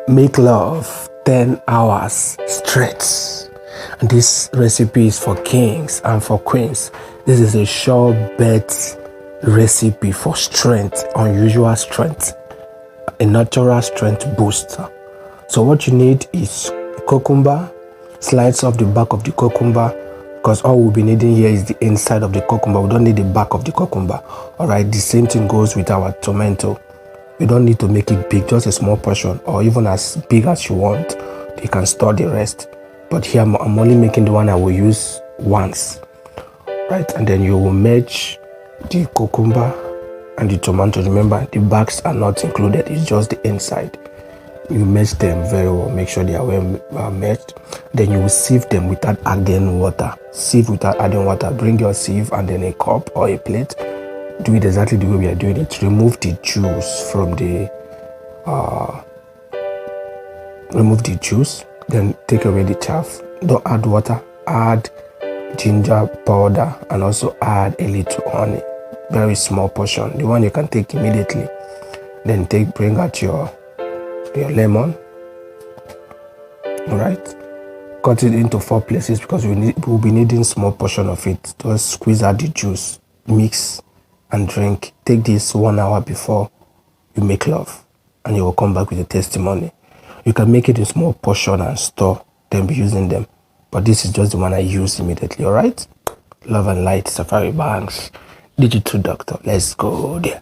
Make love 10 hours straight. And this recipe is for kings and for queens. This is a sure bet recipe for strength, unusual strength, a natural strength booster. So what you need is cucumber, slice off the back of the cucumber, because all we'll be needing here is the inside of the cucumber. We don't need the back of the cucumber. All right, the same thing goes with our tomato. You don't need to make it big, just a small portion, or even as big as you want. You can store the rest. But here I'm only making the one I will use once, right? And then you will merge the cucumber and the tomato. Remember, the backs are not included, it's just the inside. You merge them very well, make sure they are well merged. Then you will sieve them without adding water. Sieve without adding water. Bring your sieve and then a cup or a plate. Do it exactly the way we are doing it. Remove the juice from the then take away the chaff. Don't add water, add ginger powder and also add a little honey, very small portion, the one you can take immediately. Then bring out your lemon. All right, cut it into 4 places because we'll be needing small portion of it. Just squeeze out the juice, mix and drink. Take this 1 hour before you make love and you will come back with a testimony. You can make it in small portion and store, then be using them. But this is just the one I use immediately, all right? Love and light, Safari Banks, Digital Doctor. Let's go there.